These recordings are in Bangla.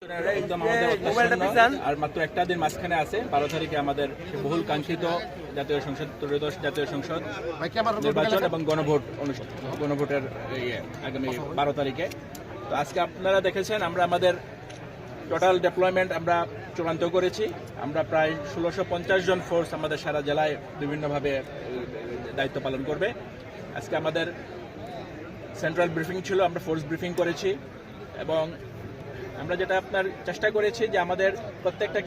একদম আর মাত্র একটা দিন মাঝখানে আছে 12 তারিখে আমাদের বহুল কাঙ্ক্ষিত জাতীয় সংসদ ত্রয়োদশ জাতীয় সংসদ নির্বাচন এবং গণভোটের আগামী 12 তারিখে। তো আজকে আপনারা দেখেছেন আমরা আমাদের টোটাল ডেপ্লয়মেন্ট আমরা চূড়ান্ত করেছি। আমরা প্রায় 1650 জন ফোর্স আমাদের সারা জেলায় বিভিন্নভাবে দায়িত্ব পালন করবে। আজকে আমাদের সেন্ট্রাল ব্রিফিং ছিল, আমরা ফোর্স ব্রিফিং করেছি এবং আমরা যেটা আপনার চেষ্টা করেছি যে আমাদের প্রত্যেকটা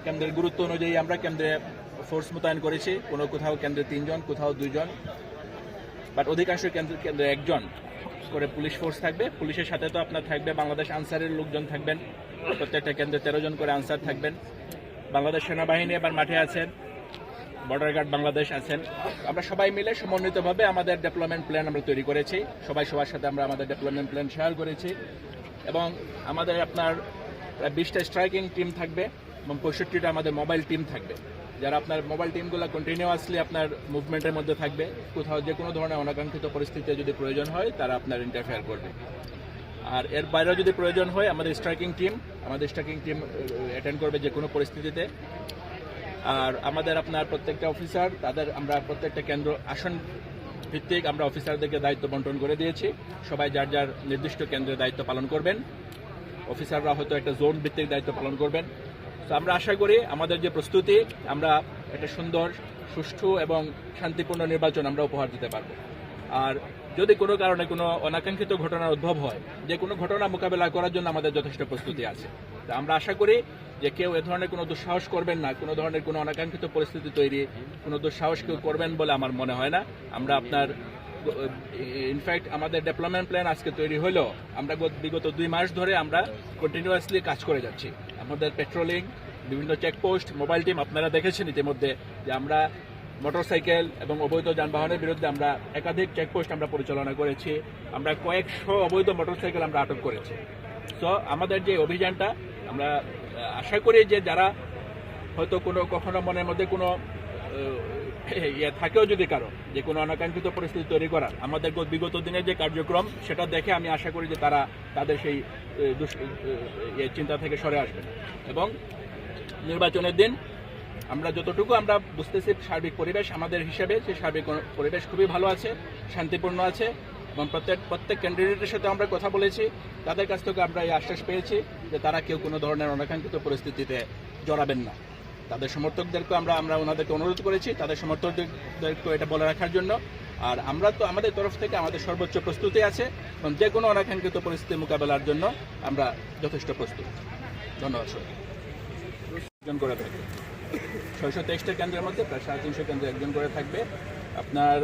কেন্দ্রের গুরুত্ব অনুযায়ী আমরা কেন্দ্রে ফোর্স মোতায়েন করেছি। কোথাও কেন্দ্রে 3 জন, কোথাও 2 জন, বাট অধিকাংশ কেন্দ্রে 1 জন করে পুলিশ ফোর্স থাকবে। পুলিশের সাথে তো আপনার থাকবে বাংলাদেশ আনসারের লোকজন থাকবেন, প্রত্যেকটা কেন্দ্রে 13 জন করে আনসার থাকবেন। বাংলাদেশ সেনাবাহিনী এবার মাঠে আছেন, বর্ডার গার্ড বাংলাদেশ আছেন। আমরা সবাই মিলে সমন্বিতভাবে আমাদের ডেভেলপমেন্ট প্ল্যান আমরা তৈরি করেছি। সবার সাথে আমরা আমাদের ডেভেলপমেন্ট প্ল্যান শেয়ার করেছি এবং আমাদের আপনার 20টা স্ট্রাইকিং টিম থাকবে এবং 65টা আমাদের মোবাইল টিম থাকবে, যারা আপনার মোবাইল টিমগুলো কন্টিনিউয়াসলি আপনার মুভমেন্টের মধ্যে থাকবে। কোথাও যে কোনো ধরনের অনাকাঙ্ক্ষিত পরিস্থিতিতে যদি প্রয়োজন হয় তারা আপনার ইন্টারফেয়ার করবে। আর এর বাইরেও যদি প্রয়োজন হয় আমাদের স্ট্রাইকিং টিম অ্যাটেন্ড করবে যে কোনো পরিস্থিতিতে। আর আমাদের আপনার প্রত্যেকটা অফিসার আমরা প্রত্যেকটা কেন্দ্র আসন ভিত্তিক আমরা অফিসারদেরকে দায়িত্ব বন্টন করে দিয়েছি। সবাই যার যার নির্দিষ্ট কেন্দ্রে দায়িত্ব পালন করবেন। অফিসাররা হয়তো একটা জোন ভিত্তিক দায়িত্ব পালন করবেন। তো আমরা আশা করি আমাদের যে প্রস্তুতি, আমরা একটা সুন্দর, সুষ্ঠু এবং শান্তিপূর্ণ নির্বাচন আমরা উপহার দিতে পারব। আর যদি কোনো কারণে কোনো অনাকাঙ্ক্ষিত ঘটনার উদ্ভব হয়, যে কোনো ঘটনা মোকাবেলা করার জন্য আমাদের যথেষ্ট প্রস্তুতি আছে। তো আমরা আশা করি যে কেউ এ ধরনের কোনো দুঃসাহস করবেন না, কোনো ধরনের কোনো অনাকাঙ্ক্ষিত পরিস্থিতি তৈরি, কোনো দুঃসাহস কেউ করবেন বলে আমার মনে হয় না। আমরা আপনার ইনফ্যাক্ট আমাদের ডেভেলপমেন্ট প্ল্যান আজকে তৈরি হলো, আমরা বিগত 2 মাস ধরে আমরা কন্টিনিউয়াসলি কাজ করে যাচ্ছি। আমাদের পেট্রোলিং, বিভিন্ন চেকপোস্ট, মোবাইল টিম আপনারা দেখেছেন ইতিমধ্যে যে আমরা মোটরসাইকেল এবং অবৈধ যানবাহনের বিরুদ্ধে আমরা একাধিক চেকপোস্ট আমরা পরিচালনা করেছি। আমরা কয়েকশো অবৈধ মোটরসাইকেল আমরা আটক করেছি। সো আমাদের যে অভিযানটা, আমরা আশা করি যে যারা হয়তো কখনো মনের মধ্যে কোনো থাকেও যদি কারো যে কোনো অনাকাঙ্ক্ষিত পরিস্থিতি তৈরি করার, আমাদের বিগত দিনের যে কার্যক্রম সেটা দেখে আমি আশা করি যে তাদের সেই চিন্তা থেকে সরে আসবেন। এবং নির্বাচনের দিন আমরা যতটুকু আমরা বুঝতেছি সার্বিক পরিবেশ আমাদের হিসেবে, সেই সার্বিক পরিবেশ খুবই ভালো আছে, শান্তিপূর্ণ আছে এবং প্রত্যেক ক্যান্ডিডেটের সাথে আমরা কথা বলেছি। তাদের কাছ থেকে আমরা এই আশ্বাস পেয়েছি যে তারা কেউ কোনো ধরনের অনাকাঙ্ক্ষিত পরিস্থিতিতে জড়াবেন না। তাদের সমর্থকদেরকে আমরা ওনাদেরকে অনুরোধ করেছি তাদের সমর্থকদেরকে এটা বলে রাখার জন্য। আর আমরা তো আমাদের তরফ থেকে আমাদের সর্বোচ্চ প্রস্তুতি আছে এবং যে কোনো অনাকাঙ্ক্ষিত পরিস্থিতি মোকাবেলার জন্য আমরা যথেষ্ট প্রস্তুত। ধন্যবাদ। একজন করে থাকবে 623টা কেন্দ্রের মধ্যে প্রায় 350 কেন্দ্রে 1 জন করে থাকবে। আপনার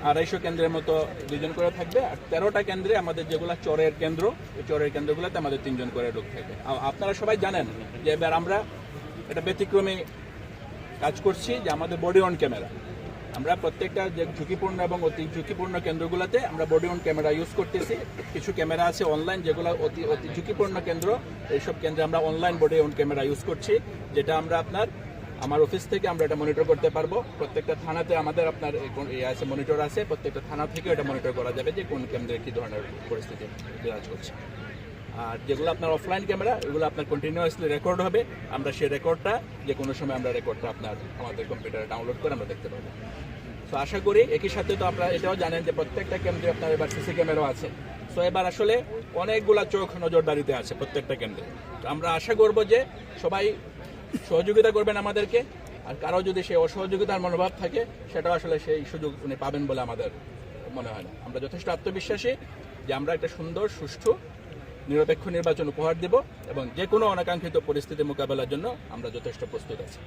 250 কেন্দ্রের মতো 2 জন করে থাকবে। আর 13টা কেন্দ্রে আমাদের যেগুলো চরের কেন্দ্র, এই চরের কেন্দ্রগুলোতে আমাদের 3 জন করে লোক থাকবে। আপনারা সবাই জানেন যে এবার আমরা এটা ব্যতিক্রমী কাজ করছি যে আমাদের বডি অন ক্যামেরা, আমরা প্রত্যেকটা যে ঝুঁকিপূর্ণ এবং অতি ঝুঁকিপূর্ণ কেন্দ্রগুলোতে আমরা বডি অন ক্যামেরা ইউজ করতেছি। কিছু ক্যামেরা আছে অনলাইন, যেগুলো অতি ঝুঁকিপূর্ণ কেন্দ্র, এইসব কেন্দ্রে আমরা online body on camera use করছি, যেটা আমরা আমার অফিস থেকে আমরা এটা মনিটর করতে পারবো। প্রত্যেকটা থানাতে আমাদের আপনার আছে মনিটর আছে, প্রত্যেকটা থানা থেকে এটা মনিটর করা যাবে যে কোন কেন্দ্রে কী ধরনের পরিস্থিতি বিরাজ করছে। আর যেগুলো আপনার অফলাইন ক্যামেরা, এগুলো আপনার কন্টিনিউয়াসলি রেকর্ড হবে। আমরা সেই রেকর্ডটা যে কোনো সময় আমরা রেকর্ডটা আমাদের কম্পিউটারে ডাউনলোড করে আমরা দেখতে পাবো। তো আশা করি একই সাথে তো আপনারা এটাও জানেন যে প্রত্যেকটা কেন্দ্রে আপনার এবার সিসি ক্যামেরাও আছে। সো এবার আসলে অনেকগুলা চোখ নজরদারিতে আছে প্রত্যেকটা কেন্দ্রে। তো আমরা আশা করব যে সবাই সহযোগিতা করবেন আমাদেরকে। আর কারো যদি সেই অসহযোগিতার মনোভাব থাকে, সেটাও আসলে সেই সুযোগ উনি পাবেন বলে আমাদের মনে হয় না। আমরা যথেষ্ট আত্মবিশ্বাসী যে আমরা একটা সুন্দর, সুষ্ঠু, নিরপেক্ষ নির্বাচন উপহার দেব এবং যে কোনো অনাকাঙ্ক্ষিত পরিস্থিতি মোকাবেলার জন্য আমরা যথেষ্ট প্রস্তুত আছি।